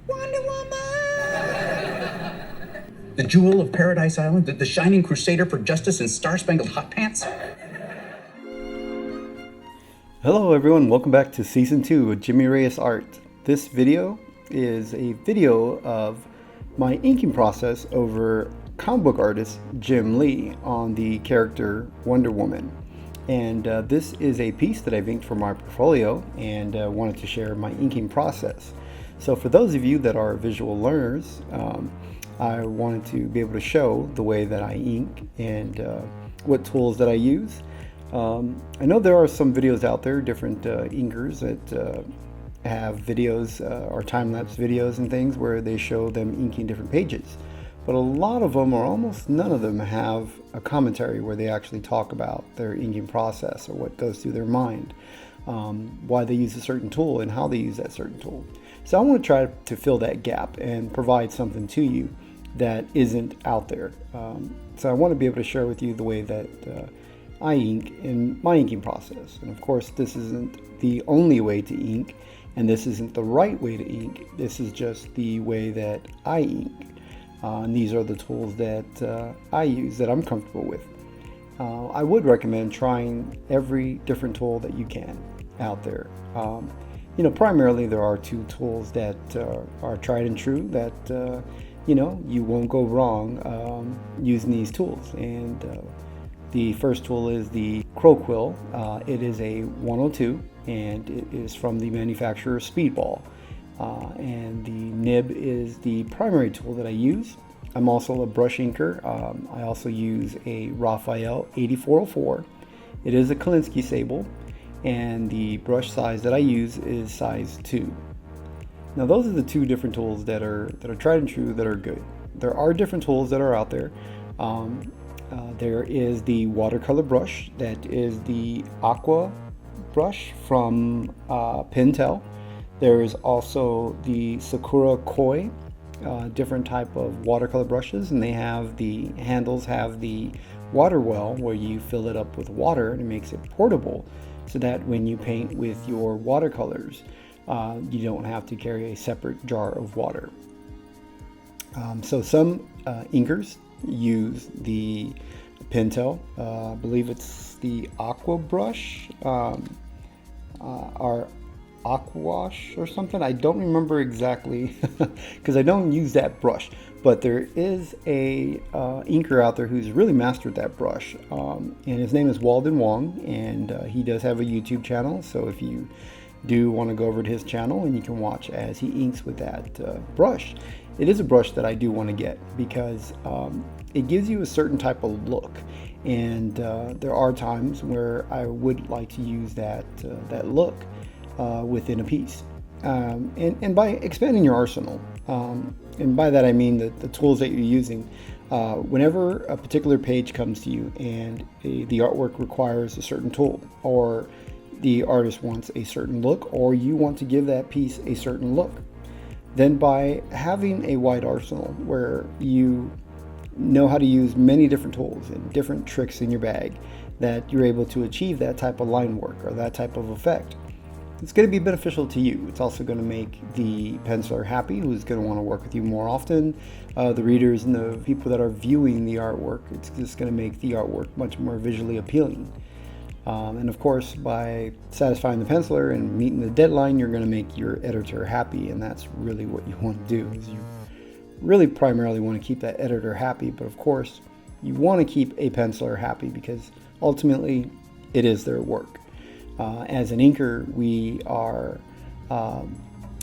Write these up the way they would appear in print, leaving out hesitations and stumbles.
Wonder Woman! The jewel of Paradise Island, the shining crusader for justice and star-spangled hot pants. Hello everyone, welcome back to Season 2 of Jimmy Reyes Art. This video is a video of my inking process over comic book artist Jim Lee on the character Wonder Woman. And this is a piece that I've inked for my portfolio and wanted to share my inking process. So for those of you that are visual learners, I wanted to be able to show the way that I ink and what tools that I use. I know there are some videos out there, different inkers that have videos or time-lapse videos and things where they show them inking different pages. But a lot of them, or almost none of them, have a commentary where they actually talk about their inking process or what goes through their mind, why they use a certain tool and how they use that certain tool. So I want to try to fill that gap and provide something to you that isn't out there. So I want to be able to share with you the way that I ink in my inking process. And of course, this isn't the only way to ink, and this isn't the right way to ink. This is just the way that I ink. And these are the tools that I use, that I'm comfortable with. I would recommend trying every different tool that you can out there. You know, primarily there are two tools that are tried and true that, you know, you won't go wrong using these tools. And the first tool is the Crow Quill. It is a 102 and it is from the manufacturer Speedball. And the nib is the primary tool that I use. I'm also a brush inker. I also use a Raphael 8404. It is a Kolinsky sable, and the brush size that I use is size 2. Now those are the two different tools that are tried and true, that are good. There are different tools that are out there. There is the watercolor brush, that is the Aqua brush from Pentel. There is also the Sakura Koi, different type of watercolor brushes, and they have the handles have the water well where you fill it up with water and it makes it portable, so that when you paint with your watercolors, you don't have to carry a separate jar of water. So some inkers use the Pentel, I believe it's the Aqua brush, or Aquawash or something. I don't remember exactly because I don't use that brush, but there is a inker out there who's really mastered that brush, and his name is Walden Wong, and he does have a YouTube channel. So if you do want to go over to his channel, and you can watch as he inks with that brush. It is a brush that I do want to get because it gives you a certain type of look, and there are times where I would like to use that look within a piece, and by expanding your arsenal, and by that I mean that the tools that you're using, whenever a particular page comes to you and the artwork requires a certain tool, or the artist wants a certain look, or you want to give that piece a certain look, then by having a wide arsenal where you know how to use many different tools and different tricks in your bag, that you're able to achieve that type of line work or that type of effect, it's going to be beneficial to you. It's also going to make the penciler happy, who's going to want to work with you more often. The readers and the people that are viewing the artwork, it's just going to make the artwork much more visually appealing. And of course, by satisfying the penciler and meeting the deadline, you're going to make your editor happy, and that's really what you want to do. Is you really primarily want to keep that editor happy, but of course, you want to keep a penciler happy because ultimately, it is their work. As an inker, we are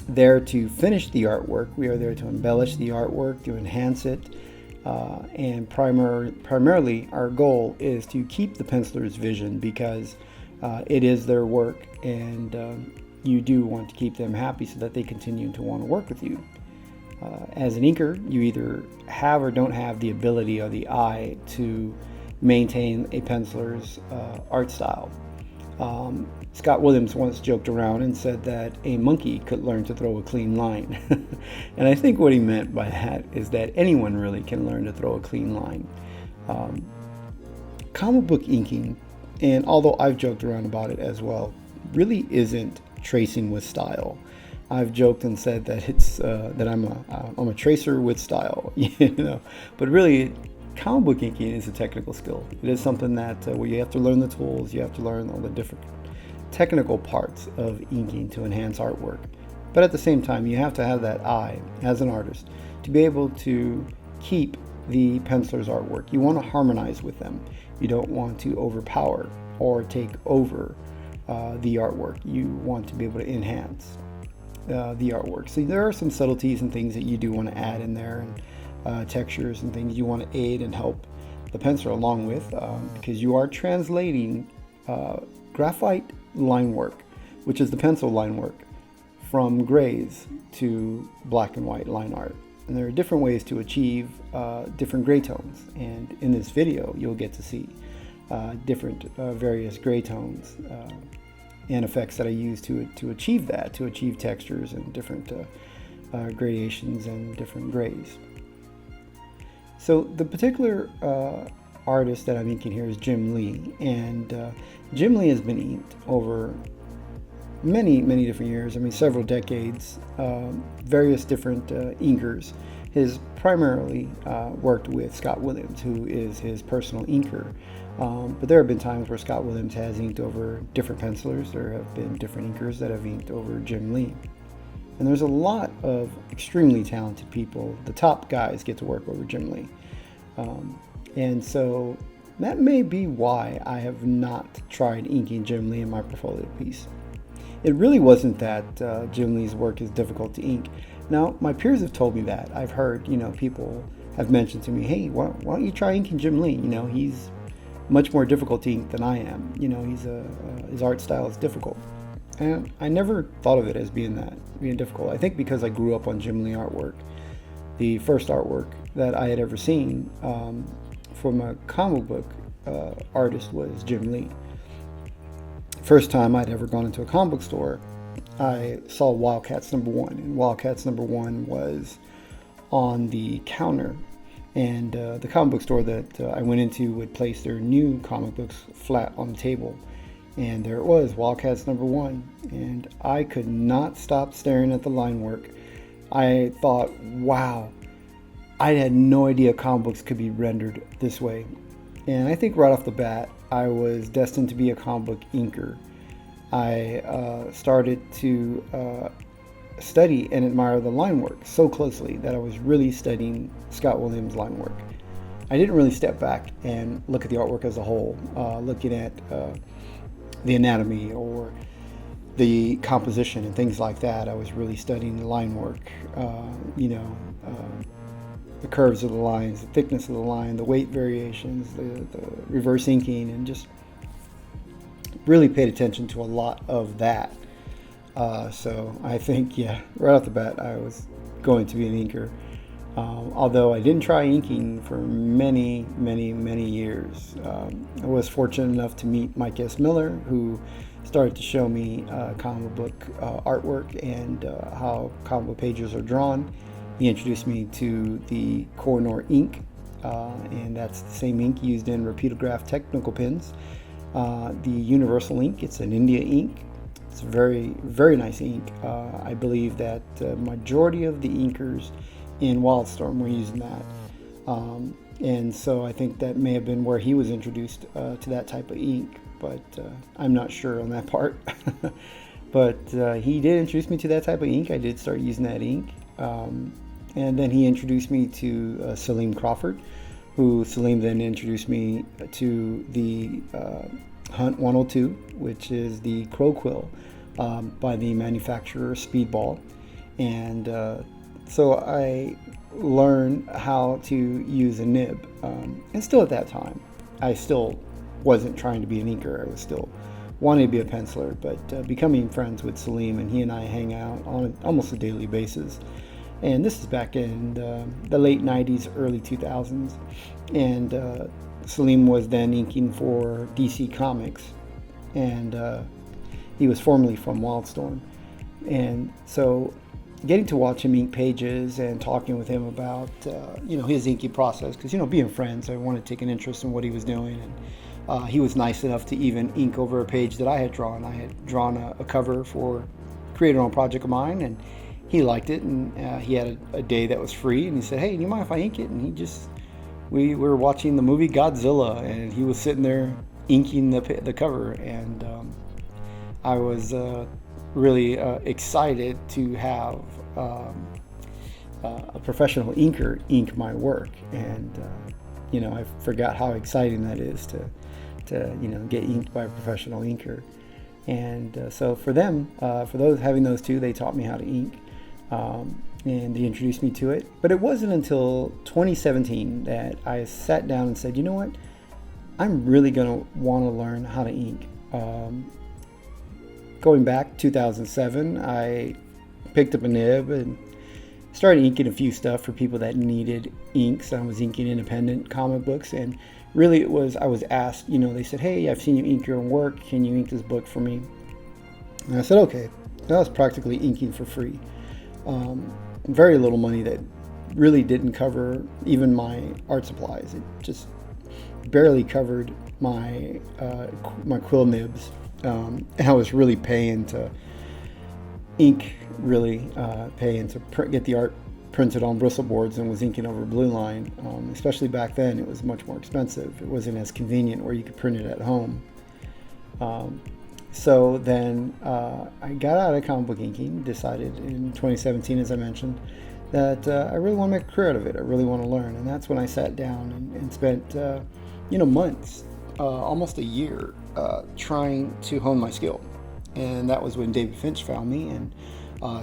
there to finish the artwork. We are there to embellish the artwork, to enhance it, and primarily our goal is to keep the penciler's vision, because it is their work, and you do want to keep them happy so that they continue to want to work with you. As an inker, you either have or don't have the ability or the eye to maintain a penciler's art style. Scott Williams once joked around and said that a monkey could learn to throw a clean line. And I think what he meant by that is that anyone really can learn to throw a clean line. Comic book inking, and although I've joked around about it as well, really isn't tracing with style. I've joked and said that it's that I'm a tracer with style, But really, comic book inking is a technical skill. It is something that where you have to learn the tools, you have to learn all the different technical parts of inking to enhance artwork. But at the same time, you have to have that eye as an artist to be able to keep the penciler's artwork. You want to harmonize with them. You don't want to overpower or take over the artwork. You want to be able to enhance the artwork. So there are some subtleties and things that you do want to add in there, and textures and things you want to aid and help the penciler along with, because you are translating graphite line work, which is the pencil line work, from grays to black and white line art. And there are different ways to achieve different gray tones, and in this video you'll get to see different various gray tones and effects that I use to achieve that, to achieve textures and different gradations and different grays. So the particular artist that I'm inking here is Jim Lee, and Jim Lee has been inked over many different years. I mean, several decades, various different inkers. His primarily worked with Scott Williams, who is his personal inker. But there have been times where Scott Williams has inked over different pencilers. There have been different inkers that have inked over Jim Lee. And there's a lot of extremely talented people. The top guys get to work over Jim Lee. And so that may be why I have not tried inking Jim Lee in my portfolio piece. It really wasn't that Jim Lee's work is difficult to ink. Now, my peers have told me that. I've heard, people have mentioned to me, hey, why don't you try inking Jim Lee? He's much more difficult to ink than I am. His art style is difficult. And I never thought of it as being difficult. I think because I grew up on Jim Lee artwork. The first artwork that I had ever seen from a comic book artist was Jim Lee. First time I'd ever gone into a comic book store, I saw Wildcats #1, and Wildcats #1 was on the counter, and the comic book store that I went into would place their new comic books flat on the table, and there it was, Wildcats #1, and I could not stop staring at the line work. I thought, wow, I had no idea comic books could be rendered this way. And I think right off the bat, I was destined to be a comic book inker. I started to study and admire the line work so closely that I was really studying Scott Williams' line work. I didn't really step back and look at the artwork as a whole, looking at the anatomy or the composition and things like that. I was really studying the line work, the curves of the lines, the thickness of the line, the weight variations, the reverse inking, and just really paid attention to a lot of that. So I think, right off the bat, I was going to be an inker. Although I didn't try inking for many years. I was fortunate enough to meet Mike S. Miller, who started to show me comic book artwork and how comic book pages are drawn. He introduced me to the Koh-i-Noor ink, and that's the same ink used in repeatograph technical pens. The Universal ink, it's an India ink. It's a very nice ink. I believe that the majority of the inkers in Wildstorm were using that. And so I think that may have been where he was introduced to that type of ink, but I'm not sure on that part. But he did introduce me to that type of ink. I did start using that ink. And then he introduced me to Salim Crawford, who Salim then introduced me to the Hunt 102, which is the crow quill by the manufacturer Speedball. And so I learned how to use a nib. And still at that time, I still wasn't trying to be an inker. I was still wanting to be a penciler, but becoming friends with Salim, and he and I hang out on almost a daily basis. And this is back in the late 90s, early 2000s. And Salim was then inking for DC Comics. And he was formerly from Wildstorm. And so getting to watch him ink pages and talking with him about, his inking process. Because, being friends, I wanted to take an interest in what he was doing. And he was nice enough to even ink over a page that I had drawn. I had drawn a cover for created on a project of mine, and he liked it, and he had a day that was free, and he said, "Hey, do you mind if I ink it?" And we were watching the movie Godzilla, and he was sitting there inking the cover, and I was really excited to have a professional inker ink my work, and I forgot how exciting that is to get inked by a professional inker. And so for them, for those having those two, they taught me how to ink, and they introduced me to it. But it wasn't until 2017 that I sat down and said, you know what, I'm really going to want to learn how to ink. Going back 2007, I picked up a nib and started inking a few stuff for people that needed inks. I was inking independent comic books, and really I was asked, they said, "Hey, I've seen you ink your own work. Can you ink this book for me?" And I said, okay. That was practically inking for free. Very little money that really didn't cover even my art supplies. It just barely covered my quill nibs. And I was really paying to ink, paying to get the art printed on bristle boards, and was inking over blue line. Especially back then, it was much more expensive. It wasn't as convenient where you could print it at home. So then I got out of comic book inking, decided in 2017, as I mentioned, that I really want to make a career out of it. I really want to learn. And that's when I sat down and spent months, almost a year, trying to hone my skill. And that was when David Finch found me and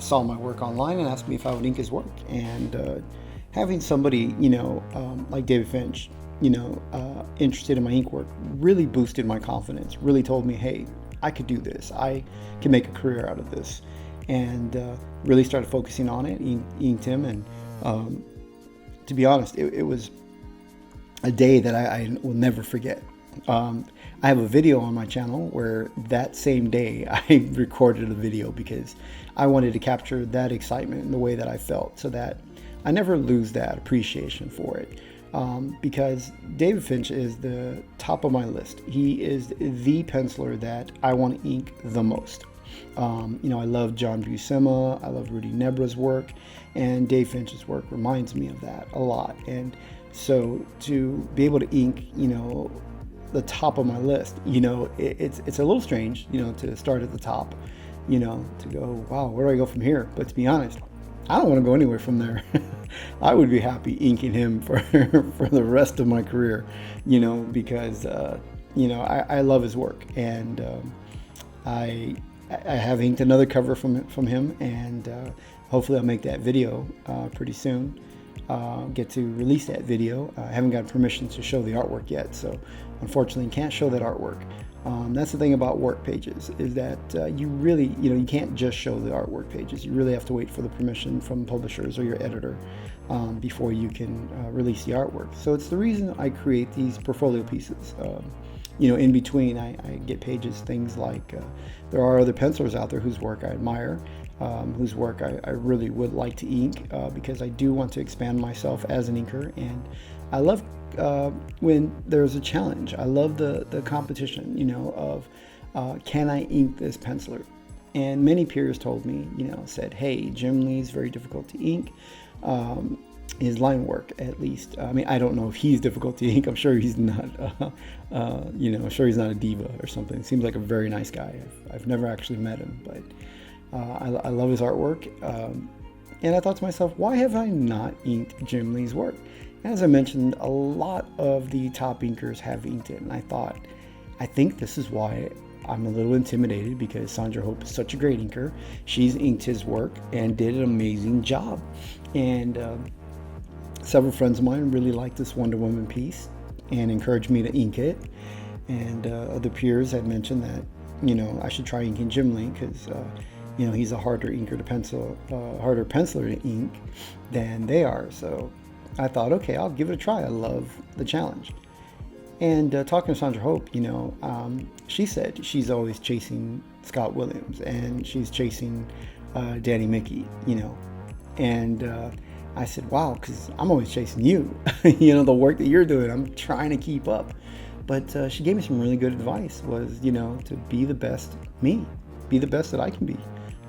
saw my work online and asked me if I would ink his work. And having somebody, like David Finch, interested in my ink work really boosted my confidence, really told me, hey, I could do this. I can make a career out of this. And really started focusing on it, inked him. And to be honest, it was a day that I will never forget. I have a video on my channel where that same day I recorded a video because I wanted to capture that excitement in the way that I felt, so that I never lose that appreciation for it. Because David Finch is the top of my list. He is the penciler that I want to ink the most. I love John Buscema, I love Rudy Nebra's work, and Dave Finch's work reminds me of that a lot. And so to be able to ink, the top of my list, it's a little strange, to start at the top, to go, wow, where do I go from here? But to be honest, I don't want to go anywhere from there. I would be happy inking him for the rest of my career, because, I love his work. And I have inked another cover from him, and hopefully I'll make that video pretty soon. Get to release that video. I haven't got permission to show the artwork yet, so unfortunately can't show that artwork. That's the thing about work pages, is that you really, you can't just show the artwork pages. You really have to wait for the permission from publishers or your editor before you can release the artwork. So it's the reason I create these portfolio pieces. In between, I get pages, things like there are other pencilers out there whose work I admire, whose work I really would like to ink, because I do want to expand myself as an inker, and I love when there's a challenge. I love the competition, of can I ink this penciler? And many peers told me, said, hey, Jim Lee's very difficult to ink. His line work, at least. I mean, I don't know if he's difficult to ink. I'm sure he's not, I'm sure he's not a diva or something. Seems like a very nice guy. I've never actually met him, but I love his artwork. And I thought to myself, why have I not inked Jim Lee's work? As I mentioned, a lot of the top inkers have inked it, and I think this is why I'm a little intimidated, because Sandra Hope is such a great inker. She's inked his work and did an amazing job. And several friends of mine really liked this Wonder Woman piece and encouraged me to ink it. And other peers had mentioned that, I should try inking Jim Lee, because he's a harder penciler to ink than they are. So I thought, okay, I'll give it a try. I love the challenge. And talking to Sandra Hope, she said she's always chasing Scott Williams, and she's chasing Danny Mickey, and I said, wow, because I'm always chasing you, the work that you're doing, I'm trying to keep up. But she gave me some really good advice, was, to be the best me, be the best that I can be.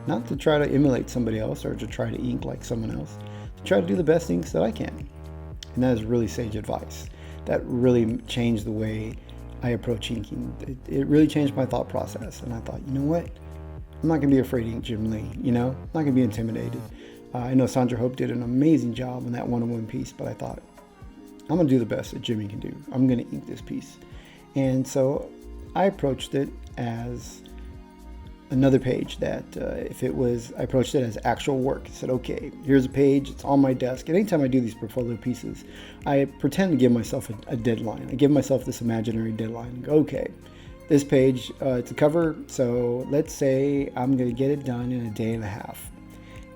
not to try to emulate somebody else or to try to ink like someone else, to try to do the best inks that I can. And that is really sage advice. That really changed the way I approach inking. It really changed my thought process. And I thought, you know what? I'm not going to be afraid to ink Jim Lee, I'm not going to be intimidated. I know Sandra Hope did an amazing job on that one-on-one piece, but I thought, I'm going to do the best that Jimmy can do. I'm going to ink this piece. And so I approached it as another page that I approached it as actual work. I said, okay, here's a page, it's on my desk. And anytime I do these portfolio pieces, I pretend to give myself a deadline. I give myself this imaginary deadline. Okay, this page, it's a cover, so let's say I'm going to get it done in a day and a half.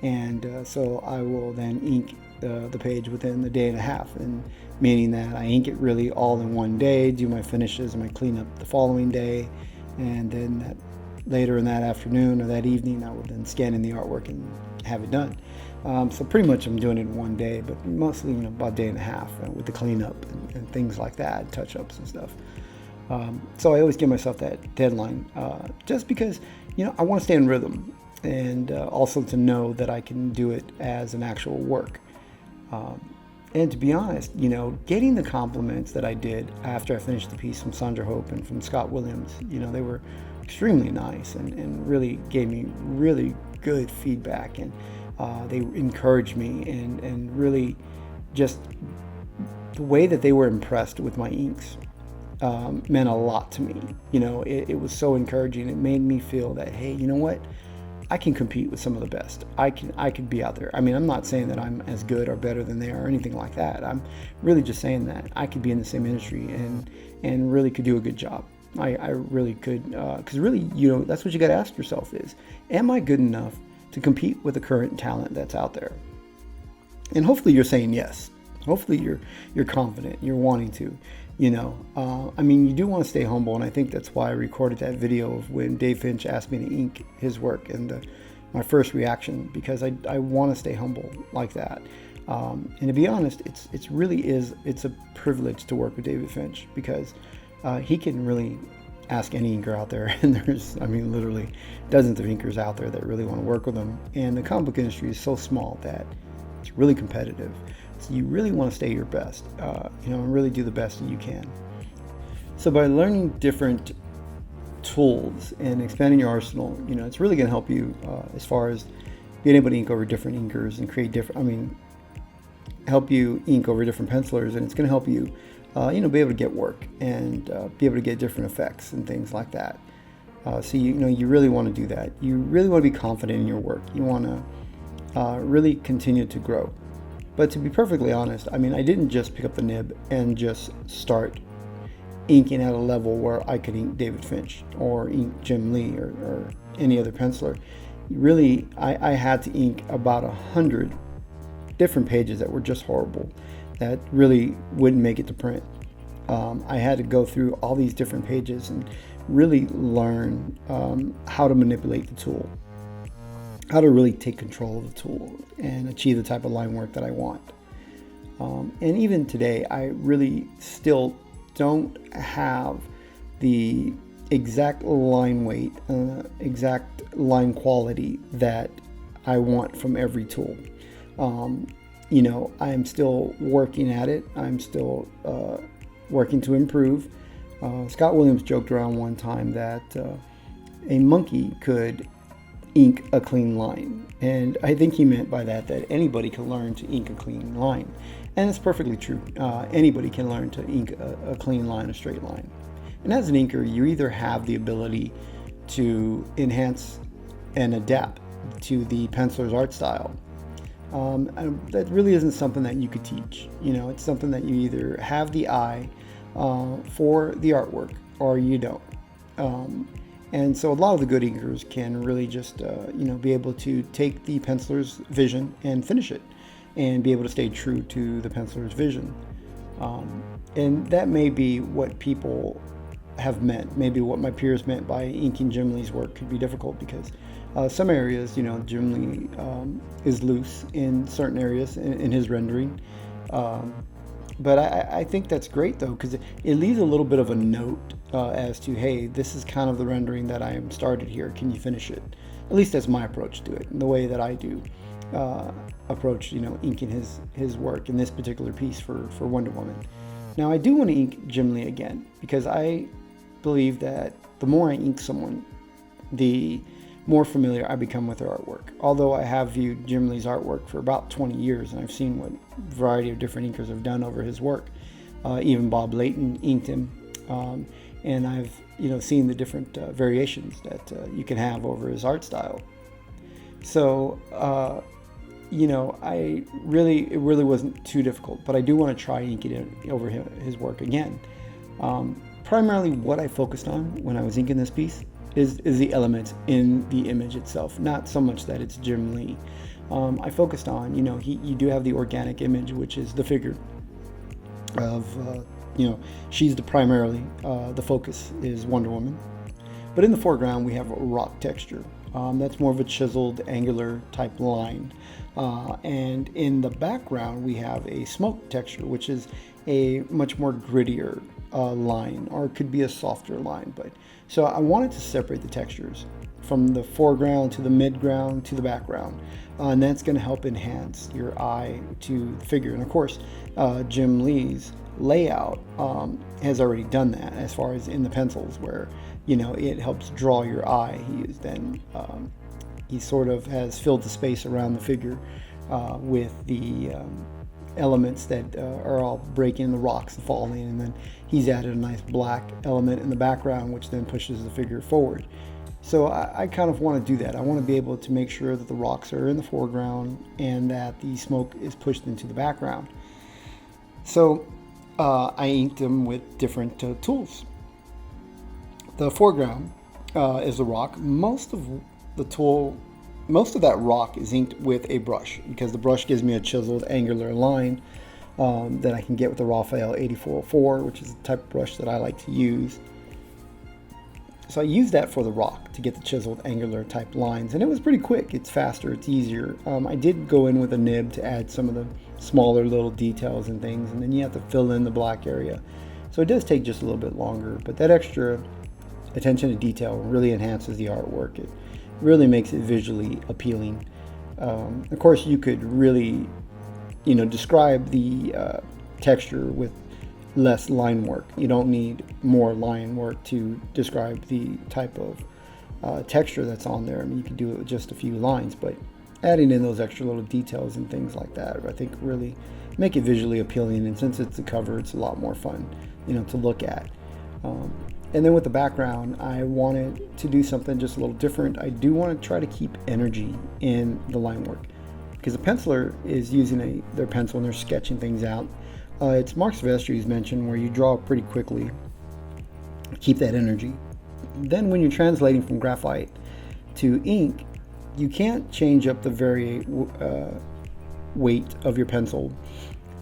And so I will then ink the page within the day and a half, and meaning that I ink it really all in one day, do my finishes and my cleanup the following day, and then later in that afternoon or that evening, I would then scan in the artwork and have it done. So pretty much I'm doing it in one day, but mostly about a day and a half with the cleanup and things like that, touch-ups and stuff. So I always give myself that deadline, just because I want to stay in rhythm, and also to know that I can do it as an actual work. And to be honest, getting the compliments that I did after I finished the piece from Sandra Hope and from Scott Williams, they were extremely nice and really gave me really good feedback, and they encouraged me, and really just the way that they were impressed with my inks meant a lot to me. It was so encouraging. It made me feel that, hey, you know what? I can compete with some of the best. I could be out there. I mean, I'm not saying that I'm as good or better than they are or anything like that. I'm really just saying that I could be in the same industry and really could do a good job. I really could, because really, that's what you got to ask yourself is, am I good enough to compete with the current talent that's out there? And hopefully you're saying yes. Hopefully you're confident, you're wanting to, I mean, you do want to stay humble, and I think that's why I recorded that video of when Dave Finch asked me to ink his work, and my first reaction, because I want to stay humble like that. And to be honest, it's a privilege to work with David Finch, because he can really ask any inker out there, and there's, literally dozens of inkers out there that really want to work with him. And the comic book industry is so small that it's really competitive. So you really want to stay your best, and really do the best that you can. So by learning different tools and expanding your arsenal, it's really going to help you as far as being able to ink over different inkers and create help you ink over different pencilers, and it's going to help you be able to get work and be able to get different effects and things like that. So you really want to do that. You really want to be confident in your work. You want to really continue to grow. But to be perfectly honest, I didn't just pick up the nib and just start inking at a level where I could ink David Finch or ink Jim Lee or any other penciler. Really, I had to ink about 100 different pages that were just horrible, that really wouldn't make it to print. I had to go through all these different pages and really learn how to manipulate the tool, how to really take control of the tool and achieve the type of line work that I want. And even today, I really still don't have the exact line weight, exact line quality that I want from every tool. I am still working at it. I'm still working to improve. Scott Williams joked around one time that a monkey could ink a clean line, and I think he meant by that anybody can learn to ink a clean line, and it's perfectly true. Anybody can learn to ink a clean line, a straight line. And as an inker, you either have the ability to enhance and adapt to the penciler's art style. That really isn't something that you could teach. It's something that you either have the eye for the artwork or you don't. And so a lot of the good inkers can really just, be able to take the penciler's vision and finish it, and be able to stay true to the penciler's vision. And that may be what people have meant. Maybe what my peers meant by inking Jim Lee's work could be difficult, because some areas, Jim Lee is loose in certain areas in his rendering. But I think that's great, though, because it leaves a little bit of a note as to, hey, this is kind of the rendering that I am started here. Can you finish it? At least that's my approach to it, and the way that I do approach, inking his work in this particular piece for Wonder Woman. Now, I do want to ink Jim Lee again, because I believe that the more I ink someone, the more familiar I become with their artwork. Although I have viewed Jim Lee's artwork for about 20 years, and I've seen what a variety of different inkers have done over his work. Even Bob Layton inked him, and I've seen the different variations that you can have over his art style. So it really wasn't too difficult, but I do want to try inking it over his work again. Primarily what I focused on when I was inking this piece is the elements in the image itself, not so much that it's Jim Lee. I focused on, you do have the organic image, which is the figure of, she's primarily, the focus is Wonder Woman. But in the foreground, we have a rock texture. That's more of a chiseled, angular type line. And in the background, we have a smoke texture, which is a much more grittier line, or it could be a softer line. So I wanted to separate the textures from the foreground to the midground to the background. And that's going to help enhance your eye to the figure. And of course, Jim Lee's layout has already done that, as far as in the pencils, where it helps draw your eye. He sort of has filled the space around the figure with the elements that are all breaking, the rocks falling, and then he's added a nice black element in the background, which then pushes the figure forward. So I kind of want to do that. I want to be able to make sure that the rocks are in the foreground and that the smoke is pushed into the background. So I inked them with different tools. The foreground is the rock. Most of that rock is inked with a brush, because the brush gives me a chiseled angular line that I can get with the Raphael 8404, which is the type of brush that I like to use. So I use that for the rock to get the chiseled angular type lines, and it was pretty quick. It's faster, it's easier. I did go in with a nib to add some of the smaller little details and things, and then you have to fill in the black area. So it does take just a little bit longer, but that extra attention to detail really enhances the artwork. It really makes it visually appealing. Of course, you could really, describe the texture with less line work. You don't need more line work to describe the type of texture that's on there. I mean, you can do it with just a few lines, but adding in those extra little details and things like that, I think really make it visually appealing. And since it's a cover, it's a lot more fun, to look at. And then with the background, I wanted to do something just a little different. I do want to try to keep energy in the line work, because the penciler is using their pencil and they're sketching things out. It's Mark Silvestri's mentioned where you draw pretty quickly, keep that energy. Then when you're translating from graphite to ink, you can't change up the weight of your pencil.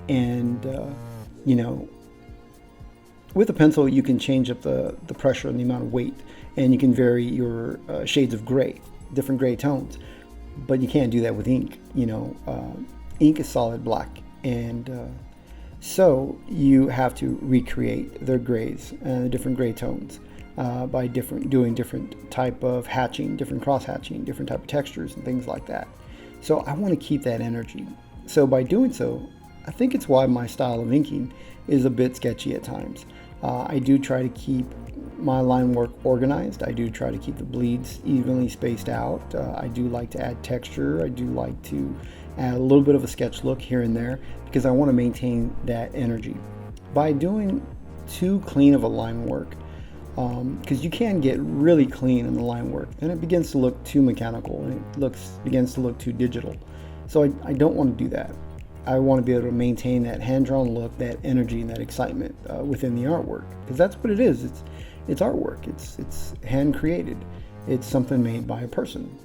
And, with a pencil, you can change up the pressure and the amount of weight, and you can vary your shades of gray, different gray tones. But you can't do that with ink. Ink is solid black, and so you have to recreate their grays and different gray tones by doing different type of hatching, different cross hatching, different type of textures and things like that. So I want to keep that energy. So by doing so, I think it's why my style of inking is a bit sketchy at times. I do try to keep my line work organized. I do try to keep the bleeds evenly spaced out. I do like to add texture. I do like to add a little bit of a sketch look here and there, because I want to maintain that energy. By doing too clean of a line work, because you can get really clean in the line work, then it begins to look too mechanical and it begins to look too digital. So I don't want to do that. I want to be able to maintain that hand-drawn look, that energy, and that excitement within the artwork, because that's what it is. It's artwork. It's hand-created. It's something made by a person.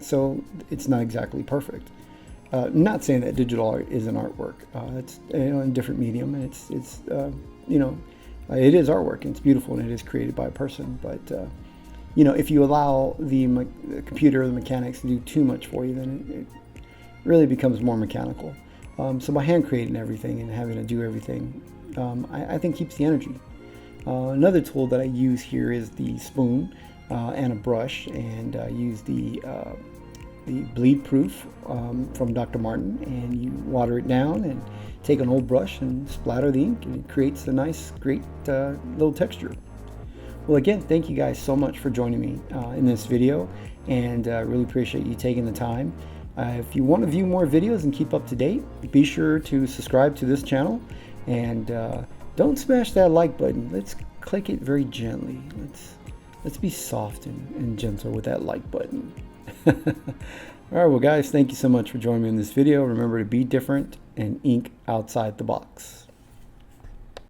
So it's not exactly perfect. Not saying that digital art isn't artwork. It's in a different medium, and it is artwork, and it's beautiful, and it is created by a person. But if you allow the computer or the mechanics to do too much for you, then it really becomes more mechanical. So by hand creating everything and having to do everything, I think keeps the energy. Another tool that I use here is the spoon. and a brush, and use the bleed proof from Dr. Martin, and you water it down and take an old brush and splatter the ink, and it creates a nice, great little texture. Well, again, thank you guys so much for joining me in this video, and really appreciate you taking the time. If you want to view more videos and keep up to date, be sure to subscribe to this channel, and don't smash that like button. Let's click it very gently. Let's be soft and gentle with that like button. All right, well guys, thank you so much for joining me in this video. Remember to be different and ink outside the box.